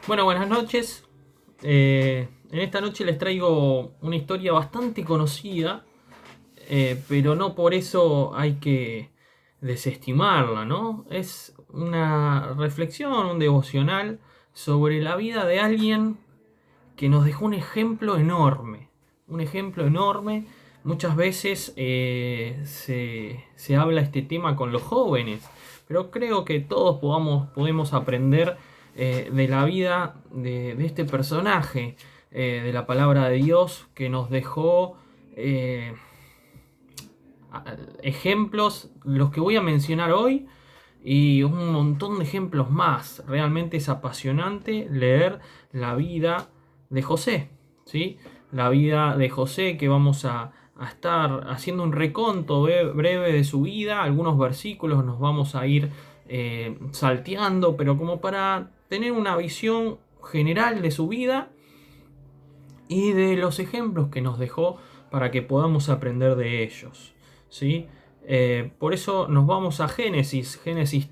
Bueno, buenas noches. En esta noche les traigo una historia bastante conocida, pero no por eso hay que desestimarla, ¿no? Es una reflexión, un devocional sobre la vida de alguien que nos dejó un ejemplo enorme. Un ejemplo enorme. Muchas veces se habla este tema con los jóvenes, pero creo que todos podemos aprender de la vida de este personaje, de la palabra de Dios que nos dejó eh, ejemplos, los que voy a mencionar hoy, y un montón de ejemplos más. Realmente es apasionante leer la vida de José, ¿sí? La vida de José, que vamos a estar haciendo un reconto breve de su vida. Algunos versículos nos vamos a ir salteando, pero como para tener una visión general de su vida y de los ejemplos que nos dejó para que podamos aprender de ellos, ¿sí? Por eso nos vamos a Génesis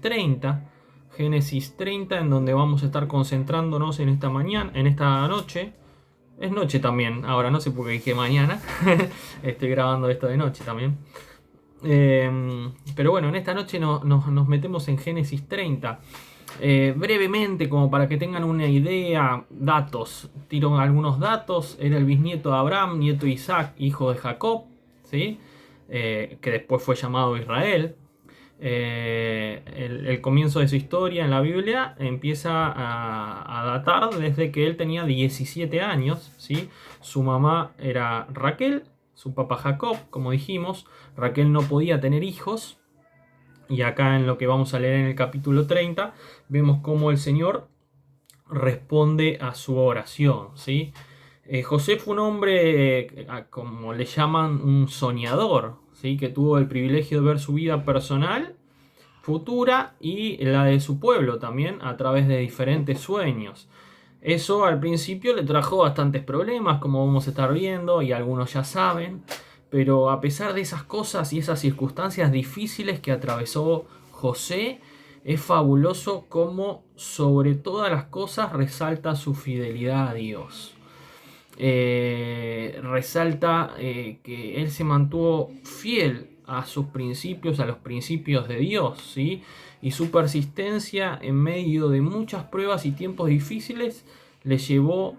30, Génesis 30, en donde vamos a estar concentrándonos en esta mañana, en esta noche. Es noche también, ahora no sé por qué dije mañana, estoy grabando esto de noche también. Pero bueno, en esta noche nos metemos en Génesis 30. Brevemente, como para que tengan una idea, datos. Tiro algunos datos. Era el bisnieto de Abraham, nieto de Isaac, hijo de Jacob, ¿sí? Que después fue llamado Israel. El comienzo de su historia en la Biblia empieza a datar desde que él tenía 17 años, ¿sí? Su mamá era Raquel, su papá Jacob, como dijimos. Raquel no podía tener hijos. Y acá en lo que vamos a leer en el capítulo 30, vemos cómo el Señor responde a su oración, ¿sí? José fue un hombre, como le llaman, un soñador, ¿sí? Que tuvo el privilegio de ver su vida personal, futura y la de su pueblo también a través de diferentes sueños. Eso al principio le trajo bastantes problemas, como vamos a estar viendo, y algunos ya saben. Pero a pesar de esas cosas y esas circunstancias difíciles que atravesó José, es fabuloso cómo sobre todas las cosas resalta su fidelidad a Dios. Resalta que él se mantuvo fiel a sus principios, a los principios de Dios, ¿sí? Y su persistencia en medio de muchas pruebas y tiempos difíciles le llevó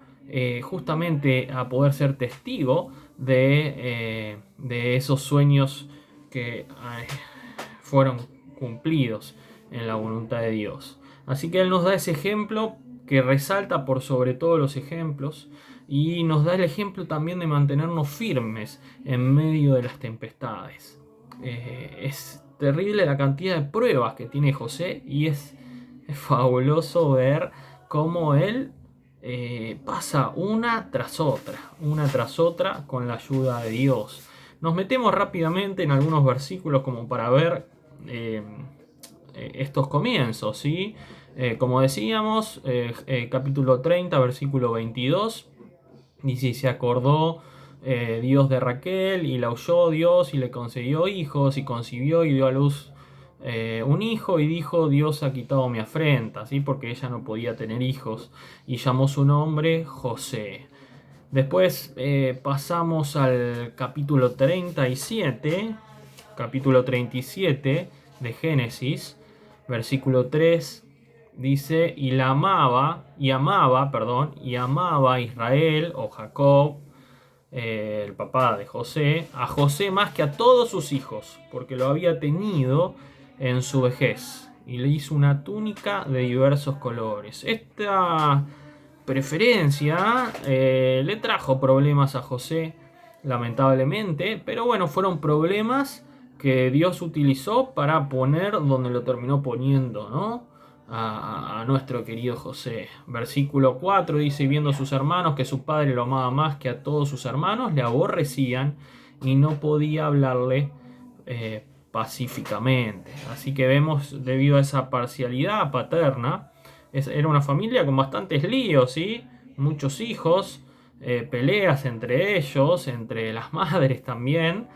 justamente a poder ser testigo de esos sueños que fueron cumplidos en la voluntad de Dios. Así que Él nos da ese ejemplo que resalta por sobre todos los ejemplos y nos da el ejemplo también de mantenernos firmes en medio de las tempestades. Es terrible la cantidad de pruebas que tiene José y es fabuloso ver cómo él pasa una tras otra con la ayuda de Dios. Nos metemos rápidamente en algunos versículos como para ver estos comienzos, ¿sí? Como decíamos, capítulo 30, versículo 22, dice: se acordó Dios de Raquel y la oyó Dios y le concedió hijos y concibió y dio a luz un hijo y dijo: Dios ha quitado mi afrenta, ¿sí? Porque ella no podía tener hijos, y llamó su nombre José. Después pasamos al capítulo 37, capítulo 37 de Génesis, versículo 3, dice: y amaba Israel o Jacob, el papá de José, a José más que a todos sus hijos, porque lo había tenido en su vejez, y le hizo una túnica de diversos colores. Esta preferencia le trajo problemas a José, lamentablemente, pero bueno, fueron problemas que Dios utilizó para poner donde lo terminó poniendo, ¿no? A nuestro querido José. Versículo 4 dice: viendo a sus hermanos que su padre lo amaba más que a todos sus hermanos, le aborrecían y no podía hablarle pacíficamente. Así que vemos, debido a esa parcialidad paterna, era una familia con bastantes líos, ¿sí? Muchos hijos, peleas entre ellos, entre las madres también.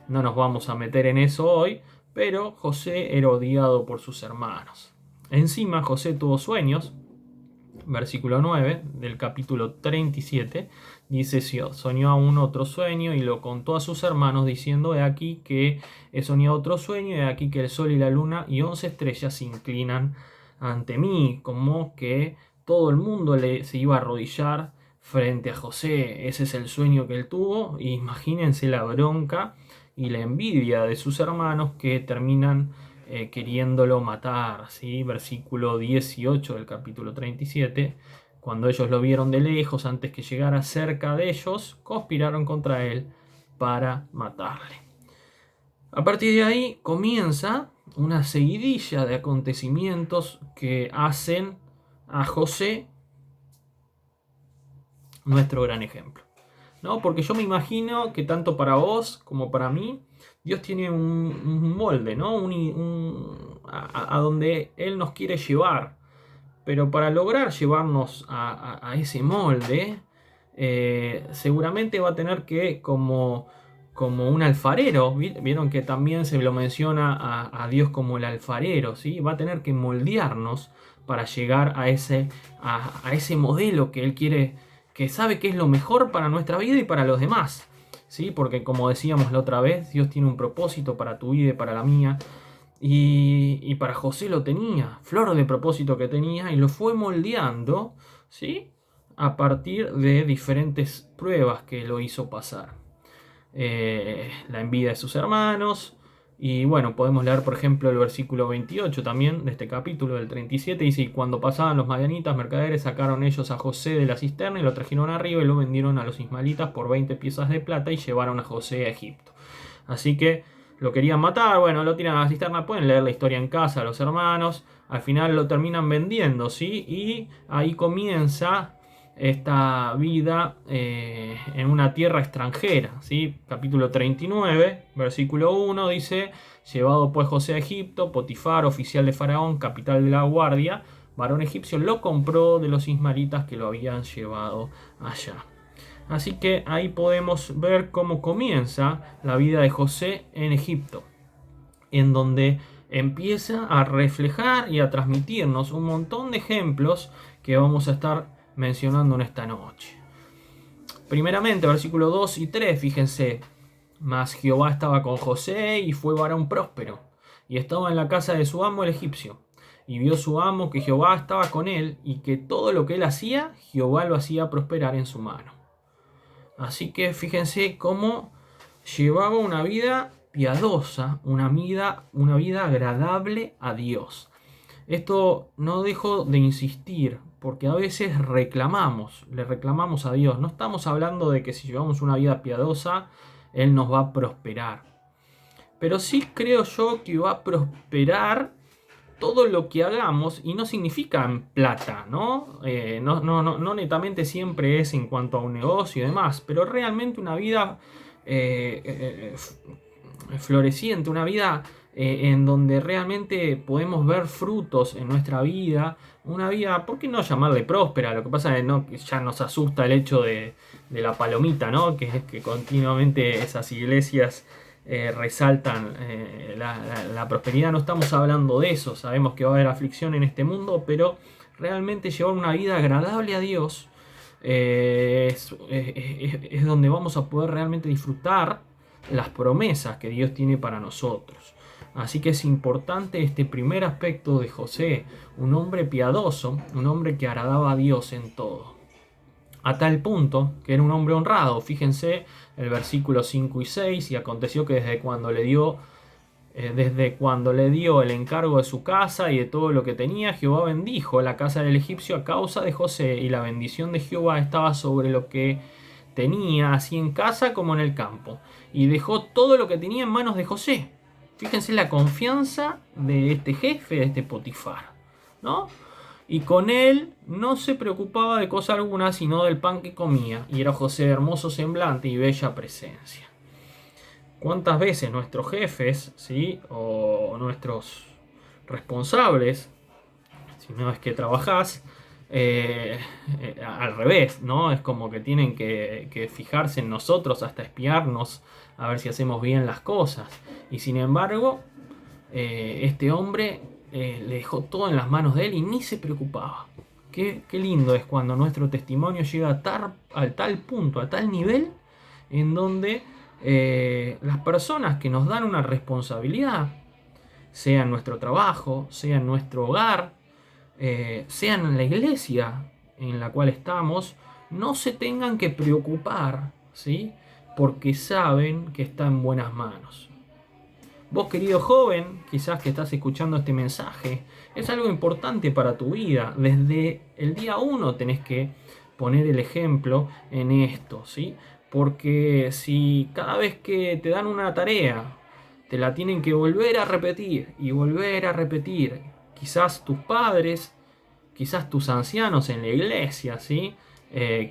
No nos vamos a meter en eso hoy, pero José era odiado por sus hermanos. Encima José tuvo sueños versículo 9 del capítulo 37, dice: soñó aún otro sueño y lo contó a sus hermanos, diciendo: he aquí que he soñado otro sueño, he aquí que el sol y la luna y 11 estrellas se inclinan ante mí. Como que todo el mundo se iba a arrodillar frente a José. Ese es el sueño que él tuvo. Y imagínense la bronca y la envidia de sus hermanos, que terminan queriéndolo matar, ¿sí? Versículo 18 del capítulo 37. Cuando ellos lo vieron de lejos, antes que llegara cerca de ellos, conspiraron contra él para matarle. A partir de ahí comienza una seguidilla de acontecimientos que hacen a José nuestro gran ejemplo, ¿no? Porque yo me imagino que tanto para vos como para mí, Dios tiene un molde, ¿no? A donde Él nos quiere llevar. Pero para lograr llevarnos a ese molde, seguramente va a tener que, como un alfarero, vieron que también se lo menciona a Dios como el alfarero, ¿sí? Va a tener que moldearnos para llegar a ese modelo que Él quiere, que sabe que es lo mejor para nuestra vida y para los demás, ¿sí? Porque, como decíamos la otra vez, Dios tiene un propósito para tu vida y para la mía. Y para José lo tenía, flor de propósito que tenía, y lo fue moldeando, ¿sí? A partir de diferentes pruebas que lo hizo pasar. La envidia de sus hermanos. Y bueno, podemos leer por ejemplo el versículo 28 también de este capítulo del 37. Dice: y cuando pasaban los madianitas mercaderes, sacaron ellos a José de la cisterna y lo trajeron arriba y lo vendieron a los ismaelitas por 20 piezas de plata y llevaron a José a Egipto. Así que lo querían matar, bueno, lo tiran a la cisterna. Pueden leer la historia en casa, los hermanos. Al final lo terminan vendiendo, ¿sí? Y ahí comienza esta vida en una tierra extranjera, ¿sí? Capítulo 39, versículo 1 dice: llevado pues José a Egipto, Potifar, oficial de Faraón, capital de la guardia, varón egipcio, lo compró de los ismaelitas que lo habían llevado allá. Así que ahí podemos ver cómo comienza la vida de José en Egipto, en donde empieza a reflejar y a transmitirnos un montón de ejemplos que vamos a estar mencionando en esta noche. Primeramente, versículos 2 y 3, fíjense: mas Jehová estaba con José y fue varón próspero, y estaba en la casa de su amo el egipcio. Y vio su amo que Jehová estaba con él, y que todo lo que él hacía, Jehová lo hacía prosperar en su mano. Así que fíjense cómo llevaba una vida piadosa, una vida agradable a Dios. Esto no dejo de insistir, porque a veces le reclamamos a Dios. No estamos hablando de que si llevamos una vida piadosa, Él nos va a prosperar. Pero sí creo yo que va a prosperar todo lo que hagamos, y no significa en plata, ¿no? No netamente siempre es en cuanto a un negocio y demás, pero realmente una vida floreciente, una vida en donde realmente podemos ver frutos en nuestra vida, una vida, ¿por qué no llamarle próspera? Lo que pasa es que ya nos asusta el hecho de la palomita, ¿no? Que es que continuamente esas iglesias resaltan la prosperidad. No estamos hablando de eso, sabemos que va a haber aflicción en este mundo, pero realmente llevar una vida agradable a Dios es donde vamos a poder realmente disfrutar las promesas que Dios tiene para nosotros. Así que es importante este primer aspecto de José, un hombre piadoso, un hombre que agradaba a Dios en todo. A tal punto que era un hombre honrado. Fíjense el versículo 5 y 6: y aconteció que desde cuando le dio el encargo de su casa y de todo lo que tenía, Jehová bendijo la casa del egipcio a causa de José, y la bendición de Jehová estaba sobre lo que tenía, así en casa como en el campo, y dejó todo lo que tenía en manos de José. Fíjense la confianza de este jefe, de este Potifar, ¿no? Y con él no se preocupaba de cosa alguna, sino del pan que comía, y era José de hermoso semblante y bella presencia. ¿Cuántas veces nuestros jefes, ¿sí? O nuestros responsables, si no es que trabajás, al revés, ¿no? Es como que tienen que fijarse en nosotros, hasta espiarnos, a ver si hacemos bien las cosas. Y sin embargo, este hombre le dejó todo en las manos de él y ni se preocupaba. Qué lindo es cuando nuestro testimonio llega a tal punto, a tal nivel, en donde las personas que nos dan una responsabilidad, sea en nuestro trabajo, sea en nuestro hogar, sea en la iglesia en la cual estamos, no se tengan que preocupar, ¿sí? Porque saben que está en buenas manos. Vos, querido joven, quizás que estás escuchando este mensaje, es algo importante para tu vida. Desde el día 1 tenés que poner el ejemplo en esto, ¿sí? Porque si cada vez que te dan una tarea, te la tienen que volver a repetir y volver a repetir, quizás tus padres, quizás tus ancianos en la iglesia, ¿sí?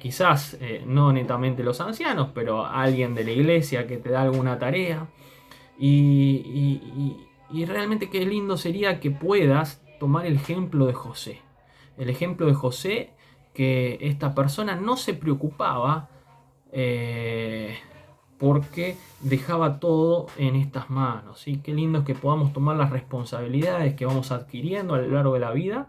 Quizás no netamente los ancianos, pero alguien de la iglesia que te da alguna tarea. Y realmente qué lindo sería que puedas tomar el ejemplo de José. El ejemplo de José, que esta persona no se preocupaba porque dejaba todo en estas manos. ¿Sí? Qué lindo es que podamos tomar las responsabilidades que vamos adquiriendo a lo largo de la vida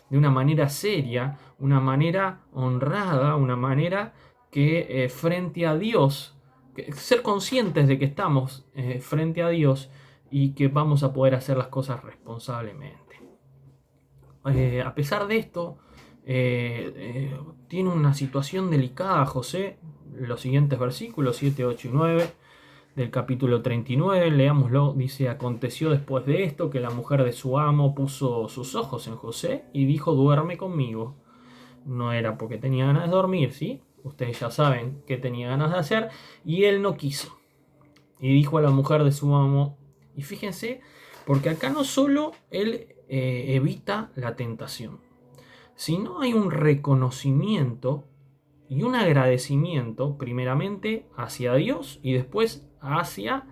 de una manera seria, una manera honrada, una manera que frente a Dios, ser conscientes de que estamos frente a Dios y que vamos a poder hacer las cosas responsablemente. A pesar de esto, tiene una situación delicada José. Los siguientes versículos 7, 8 y 9 del capítulo 39, leámoslo, dice: aconteció después de esto que la mujer de su amo puso sus ojos en José y dijo: duerme conmigo. No era porque tenía ganas de dormir, ¿sí? Ustedes ya saben qué tenía ganas de hacer, y él no quiso. Y dijo a la mujer de su amo, y fíjense, porque acá no solo él evita la tentación, sino hay un reconocimiento y un agradecimiento primeramente hacia Dios y después hacia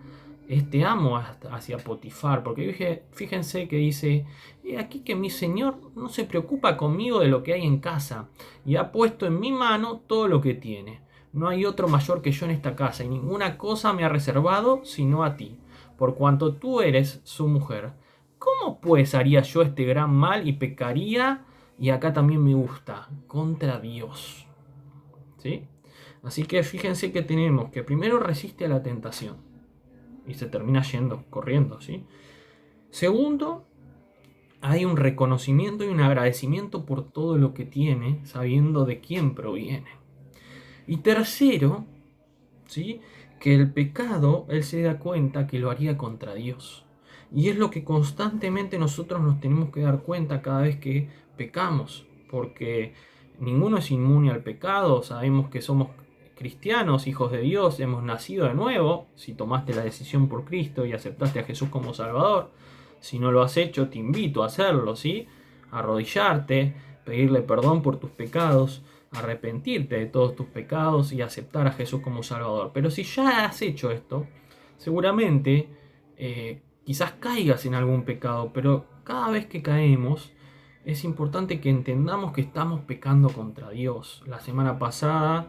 este amo, hacia Potifar, porque fíjense que dice: he aquí que mi señor no se preocupa conmigo de lo que hay en casa y ha puesto en mi mano todo lo que tiene. No hay otro mayor que yo en esta casa y ninguna cosa me ha reservado sino a ti, por cuanto tú eres su mujer. ¿Cómo pues haría yo este gran mal y pecaría? Y acá también me gusta, contra Dios. ¿Sí? Así que fíjense que tenemos que primero resiste a la tentación y se termina yendo, corriendo, ¿sí? Segundo, hay un reconocimiento y un agradecimiento por todo lo que tiene, sabiendo de quién proviene. Y tercero, ¿sí? Que el pecado, él se da cuenta que lo haría contra Dios. Y es lo que constantemente nosotros nos tenemos que dar cuenta cada vez que pecamos, porque ninguno es inmune al pecado, sabemos que somos cristianos, hijos de Dios, hemos nacido de nuevo, si tomaste la decisión por Cristo y aceptaste a Jesús como Salvador. Si no lo has hecho, te invito a hacerlo, ¿sí? A arrodillarte, pedirle perdón por tus pecados, arrepentirte de todos tus pecados y aceptar a Jesús como Salvador. Pero si ya has hecho esto, seguramente quizás caigas en algún pecado, pero cada vez que caemos es importante que entendamos que estamos pecando contra Dios. La semana pasada,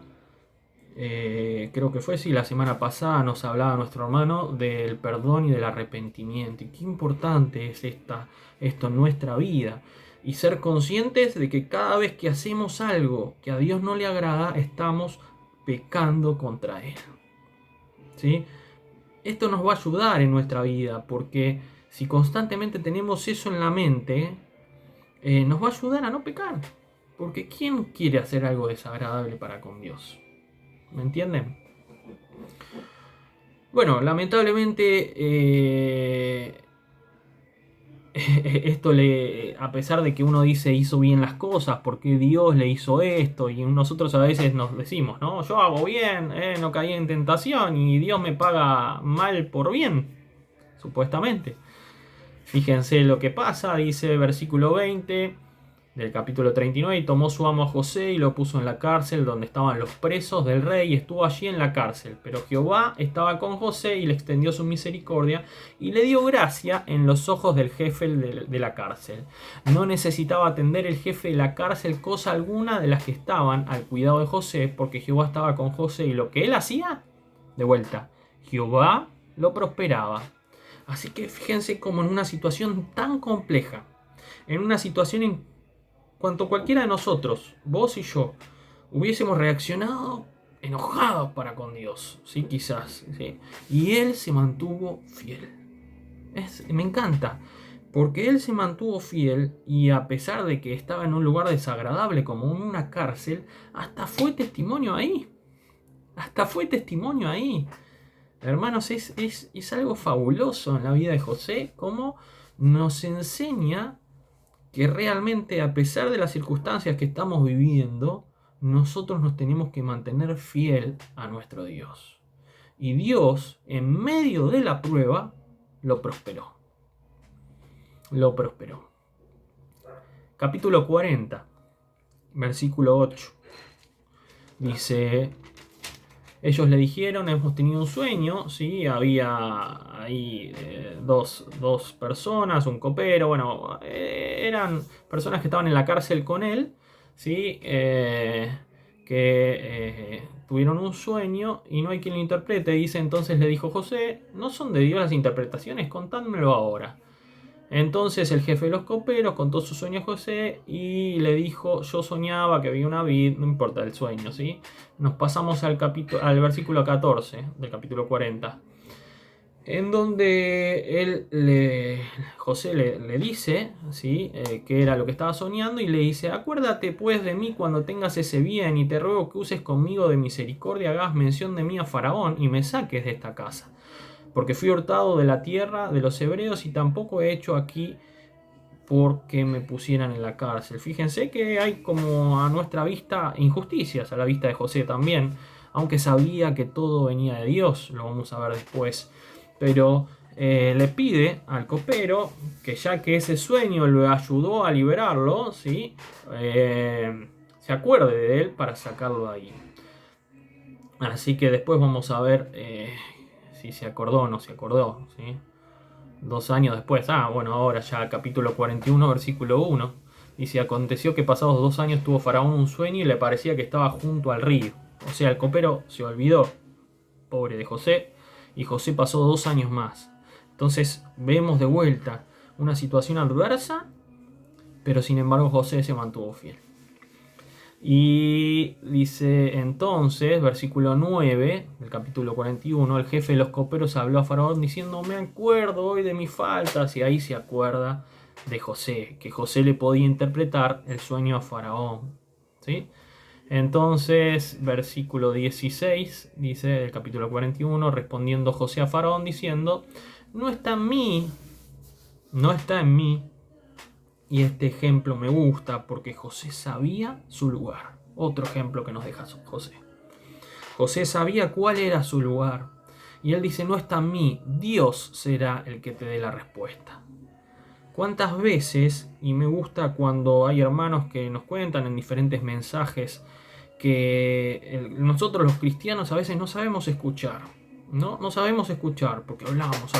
creo que fue, sí, la semana pasada nos hablaba nuestro hermano del perdón y del arrepentimiento. Y qué importante es esto en nuestra vida. Y ser conscientes de que cada vez que hacemos algo que a Dios no le agrada, estamos pecando contra Él. ¿Sí? Esto nos va a ayudar en nuestra vida, porque si constantemente tenemos eso en la mente, nos va a ayudar a no pecar. Porque ¿quién quiere hacer algo desagradable para con Dios? ¿Me entienden? Bueno, lamentablemente esto a pesar de que uno dice hizo bien las cosas, porque Dios le hizo esto, y nosotros a veces nos decimos, no, yo hago bien, no caí en tentación y Dios me paga mal por bien, supuestamente. Fíjense lo que pasa, dice versículo 20 del capítulo 39, y tomó su amo a José y lo puso en la cárcel donde estaban los presos del rey, y estuvo allí en la cárcel. Pero Jehová estaba con José y le extendió su misericordia y le dio gracia en los ojos del jefe de la cárcel. No necesitaba atender el jefe de la cárcel cosa alguna de las que estaban al cuidado de José, porque Jehová estaba con José, y lo que él hacía, de vuelta, Jehová lo prosperaba. Así que fíjense cómo en una situación tan compleja, en una situación cuanto cualquiera de nosotros, vos y yo, hubiésemos reaccionado enojados para con Dios, ¿sí? Quizás, ¿sí? Y Él se mantuvo fiel. Me encanta, porque Él se mantuvo fiel y a pesar de que estaba en un lugar desagradable como en una cárcel, hasta fue testimonio ahí. Hasta fue testimonio ahí. Hermanos, es algo fabuloso en la vida de José, cómo nos enseña que realmente a pesar de las circunstancias que estamos viviendo, nosotros nos tenemos que mantener fiel a nuestro Dios. Y Dios, en medio de la prueba, lo prosperó. Lo prosperó. Capítulo 40, versículo 8. Dice: ellos le dijeron, hemos tenido un sueño, ¿sí? Había ahí dos personas, un copero, bueno, eran personas que estaban en la cárcel con él, ¿sí? Que tuvieron un sueño y no hay quien lo interprete. Dice, entonces le dijo José, ¿no son de Dios las interpretaciones? Contádmelo ahora. Entonces el jefe de los coperos contó su sueño a José y le dijo, yo soñaba que había una vid, no importa el sueño, ¿sí? Nos pasamos al versículo 14 del capítulo 40, en donde José le dice, ¿sí? Qué era lo que estaba soñando y le dice, acuérdate pues de mí cuando tengas ese bien y te ruego que uses conmigo de misericordia, hagas mención de mí a Faraón y me saques de esta casa. Porque fui hurtado de la tierra de los hebreos y tampoco he hecho aquí porque me pusieran en la cárcel. Fíjense que hay como a nuestra vista injusticias, a la vista de José también, aunque sabía que todo venía de Dios, lo vamos a ver después. Pero le pide al copero que ya que ese sueño lo ayudó a liberarlo, ¿sí? Se acuerde de él para sacarlo de ahí. Así que después vamos a ver si se acordó o no se acordó, ¿sí? 2 años después, bueno, ahora ya capítulo 41, versículo 1, dice, aconteció que pasados 2 años tuvo Faraón un sueño y le parecía que estaba junto al río. O sea, el copero se olvidó, pobre de José, y José pasó 2 años más. Entonces vemos de vuelta una situación adversa, pero sin embargo José se mantuvo fiel. Y dice entonces, versículo 9 del capítulo 41, el jefe de los coperos habló a Faraón diciendo, me acuerdo hoy de mis faltas, y ahí se acuerda de José, que José le podía interpretar el sueño a Faraón, ¿sí? Entonces, versículo 16, dice del capítulo 41, respondiendo José a Faraón diciendo, no está en mí, no está en mí. Y este ejemplo me gusta porque José sabía su lugar. Otro ejemplo que nos deja José. José sabía cuál era su lugar. Y él dice, no está en mí, Dios será el que te dé la respuesta. ¿Cuántas veces, y me gusta cuando hay hermanos que nos cuentan en diferentes mensajes, que nosotros los cristianos a veces no sabemos escuchar, ¿no? No sabemos escuchar porque hablamos.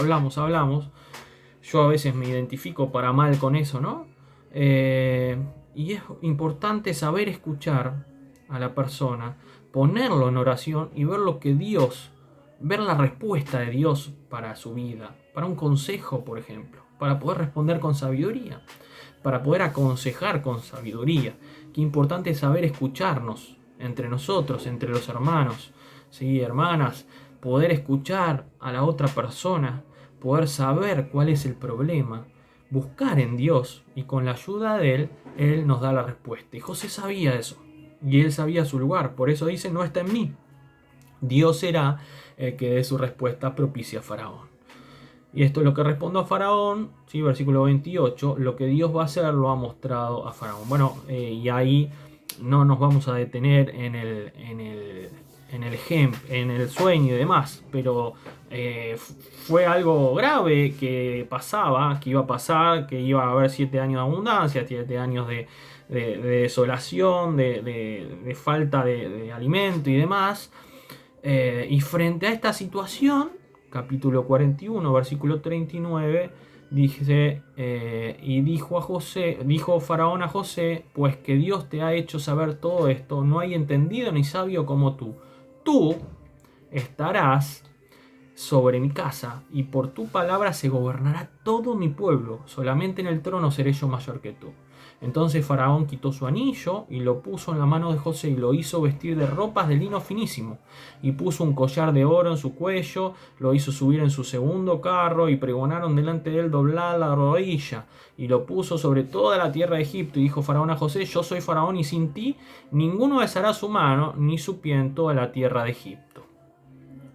Yo a veces me identifico para mal con eso, ¿no? Y es importante saber escuchar a la persona, ponerlo en oración y ver lo que Dios, ver la respuesta de Dios para su vida, para un consejo, por ejemplo, para poder responder con sabiduría, para poder aconsejar con sabiduría. Qué importante es saber escucharnos entre nosotros, entre los hermanos, ¿sí? Hermanas, poder escuchar a la otra persona, poder saber cuál es el problema, buscar en Dios y con la ayuda de Él nos da la respuesta. Y José sabía eso y él sabía su lugar, por eso dice, no está en mí. Dios será el que dé su respuesta propicia a Faraón. Y esto es lo que respondió a Faraón, ¿sí? Versículo 28, lo que Dios va a hacer lo ha mostrado a Faraón. Bueno, y ahí no nos vamos a detener en el sueño y demás, pero fue algo grave que pasaba, que iba a pasar, que iba a haber 7 años de abundancia, 7 años de desolación, de falta de alimento y demás. Y frente a esta situación, capítulo 41, versículo 39, dice, y dijo Faraón a José, pues que Dios te ha hecho saber todo esto, no hay entendido ni sabio como tú. Tú estarás sobre mi casa, y por tu palabra se gobernará todo mi pueblo, solamente en el trono seré yo mayor que tú. Entonces Faraón quitó su anillo y lo puso en la mano de José y lo hizo vestir de ropas de lino finísimo. Y puso un collar de oro en su cuello, lo hizo subir en su segundo carro y pregonaron delante de él doblar la rodilla. Y lo puso sobre toda la tierra de Egipto. Y dijo Faraón a José: yo soy Faraón y sin ti ninguno besará su mano ni su pie en toda la tierra de Egipto.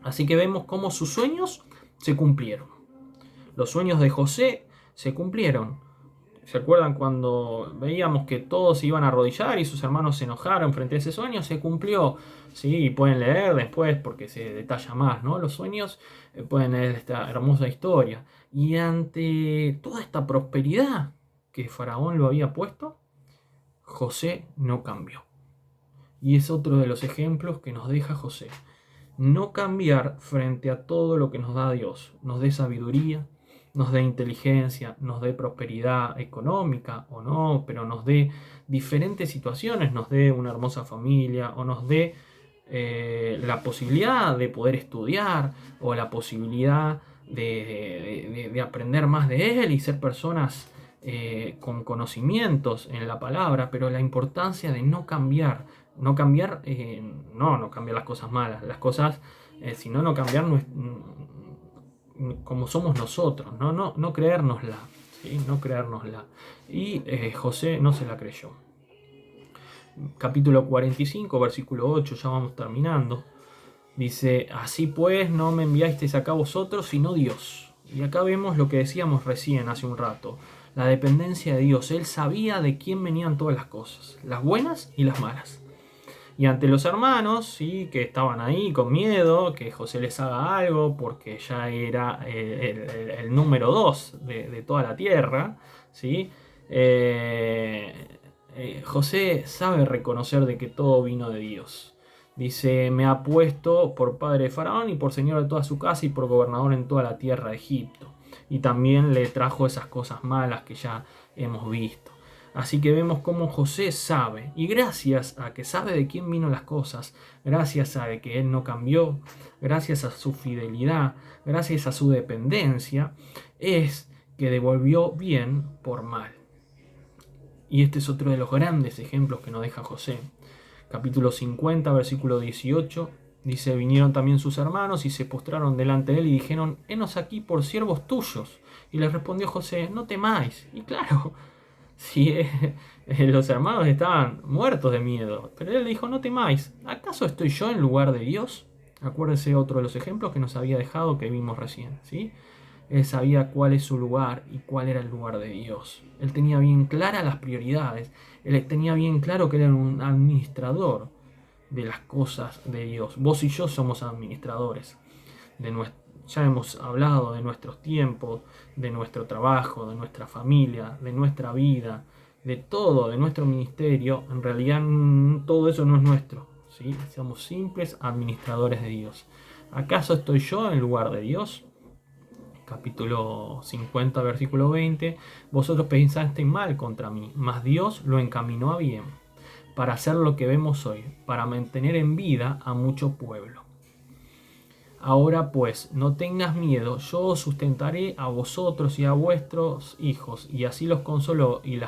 Así que vemos cómo sus sueños se cumplieron. Los sueños de José se cumplieron. ¿Se acuerdan cuando veíamos que todos se iban a arrodillar y sus hermanos se enojaron frente a ese sueño? Se cumplió. Sí, pueden leer después porque se detalla más, ¿no? Los sueños, pueden leer esta hermosa historia. Y ante toda esta prosperidad que Faraón lo había puesto, José no cambió. Y es otro de los ejemplos que nos deja José. No cambiar frente a todo lo que nos da Dios. Nos dé sabiduría, nos dé inteligencia, nos dé prosperidad económica o no, pero nos dé diferentes situaciones, nos dé una hermosa familia o nos dé la posibilidad de poder estudiar o la posibilidad de aprender más de Él y ser personas con conocimientos en la palabra, pero la importancia de no cambiar. No cambiar, no cambiar las cosas malas, las cosas, sino no cambiar como somos nosotros, no creérnosla, ¿sí? No creérnosla. Y José no se la creyó. Capítulo 45, versículo 8, ya vamos terminando. Dice: así pues, no me enviasteis acá vosotros, sino Dios. Y acá vemos lo que decíamos recién hace un rato. La dependencia de Dios. Él sabía de quién venían todas las cosas, las buenas y las malas. Y ante los hermanos, ¿sí?, que estaban ahí con miedo, que José les haga algo, porque ya era el número 2 de toda la tierra, ¿sí? José sabe reconocer de que todo vino de Dios. Dice: me ha puesto por padre de Faraón y por señor de toda su casa y por gobernador en toda la tierra de Egipto. Y también le trajo esas cosas malas que ya hemos visto. Así que vemos cómo José sabe, y gracias a que sabe de quién vino las cosas, gracias a que él no cambió, gracias a su fidelidad, gracias a su dependencia, es que devolvió bien por mal. Y este es otro de los grandes ejemplos que nos deja José. Capítulo 50, versículo 18, dice: vinieron también sus hermanos y se postraron delante de él y dijeron: henos aquí por siervos tuyos. Y les respondió José: no temáis. Y claro, si los hermanos estaban muertos de miedo, pero él dijo: no temáis, ¿acaso estoy yo en lugar de Dios? Acuérdense otro de los ejemplos que nos había dejado, que vimos recién, ¿sí? Él sabía cuál es su lugar y cuál era el lugar de Dios. Él tenía bien claras las prioridades. Él tenía bien claro que él era un administrador de las cosas de Dios. Vos y yo somos administradores ya hemos hablado de nuestros tiempos, de nuestro trabajo, de nuestra familia, de nuestra vida, de todo, de nuestro ministerio. En realidad todo eso no es nuestro, ¿sí? Somos simples administradores de Dios. ¿Acaso estoy yo en lugar de Dios? Capítulo 50, versículo 20. Vosotros pensasteis mal contra mí, mas Dios lo encaminó a bien, para hacer lo que vemos hoy, para mantener en vida a mucho pueblo. Ahora pues, no tengas miedo, yo os sustentaré a vosotros y a vuestros hijos. Y así los consoló y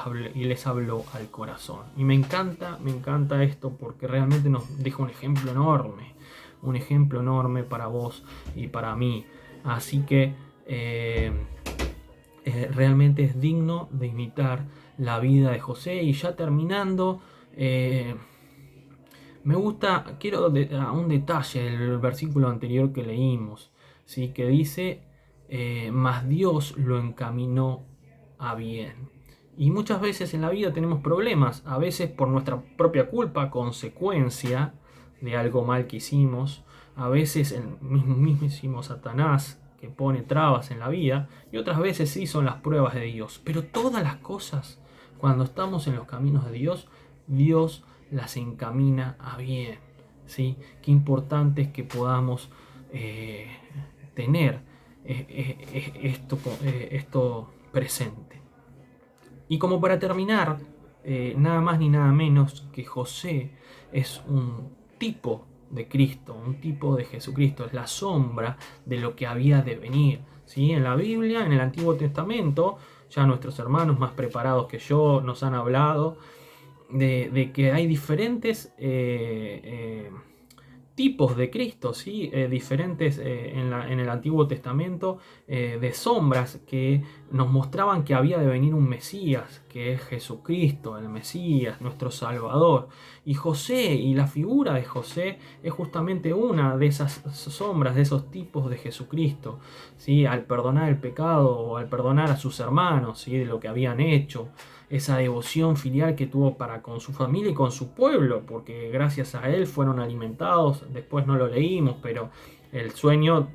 les habló al corazón. Y me encanta esto, porque realmente nos deja un ejemplo enorme para vos y para mí. Así que realmente es digno de imitar la vida de José. Y ya terminando, me gusta, quiero a un detalle del versículo anterior que leímos, ¿sí? Que dice: mas Dios lo encaminó a bien. Y muchas veces en la vida tenemos problemas, a veces por nuestra propia culpa, consecuencia de algo mal que hicimos, a veces el mismísimo Satanás que pone trabas en la vida, y otras veces sí son las pruebas de Dios. Pero todas las cosas, cuando estamos en los caminos de Dios, Dios las encamina a bien, ¿sí? Qué importante es que podamos tener esto presente. Y como para terminar, nada más ni nada menos que José es un tipo de Cristo, un tipo de Jesucristo, es la sombra de lo que había de venir, ¿sí? En la Biblia, en el Antiguo Testamento, Ya nuestros hermanos más preparados que yo nos han hablado de que hay diferentes tipos de Cristo, ¿sí? Diferentes en el Antiguo Testamento de sombras que nos mostraban que había de venir un Mesías, que es Jesucristo, el Mesías, nuestro Salvador. Y José, y la figura de José es justamente una de esas sombras, de esos tipos de Jesucristo, ¿sí? Al perdonar el pecado o al perdonar a sus hermanos, ¿sí? De lo que habían hecho, esa devoción filial que tuvo para con su familia y con su pueblo, porque gracias a él fueron alimentados. Después no lo leímos, pero el sueño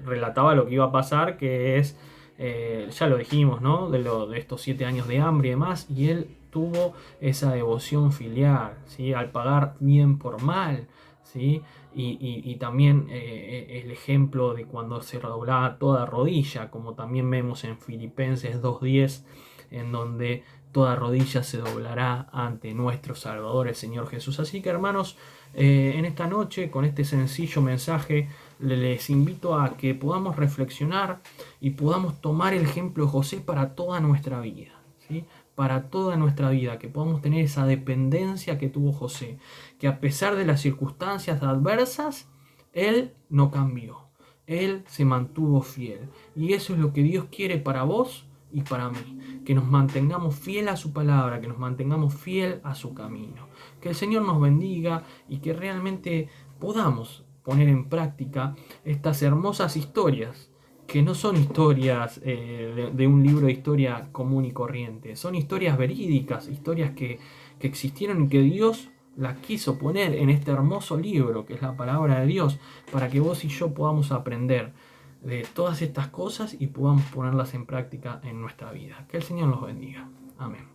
relataba lo que iba a pasar, que es, ya lo dijimos, ¿no? De estos 7 años de hambre y demás, y él tuvo esa devoción filial, ¿sí? Al pagar bien por mal, ¿sí? Y también el ejemplo de cuando se doblaba toda rodilla, como también vemos en Filipenses 2:10, en donde toda rodilla se doblará ante nuestro Salvador, el Señor Jesús. Así que, hermanos, en esta noche, con este sencillo mensaje, les invito a que podamos reflexionar y podamos tomar el ejemplo de José para toda nuestra vida, ¿sí? Para toda nuestra vida, que podamos tener esa dependencia que tuvo José, que a pesar de las circunstancias adversas, él no cambió, él se mantuvo fiel. Y eso es lo que Dios quiere para vos y para mí, que nos mantengamos fiel a su palabra, que nos mantengamos fiel a su camino. Que el Señor nos bendiga y que realmente podamos poner en práctica estas hermosas historias, que no son historias de un libro de historia común y corriente, son historias verídicas, historias que existieron y que Dios las quiso poner en este hermoso libro que es la palabra de Dios, para que vos y yo podamos aprender de todas estas cosas y podamos ponerlas en práctica en nuestra vida. Que el Señor los bendiga. Amén.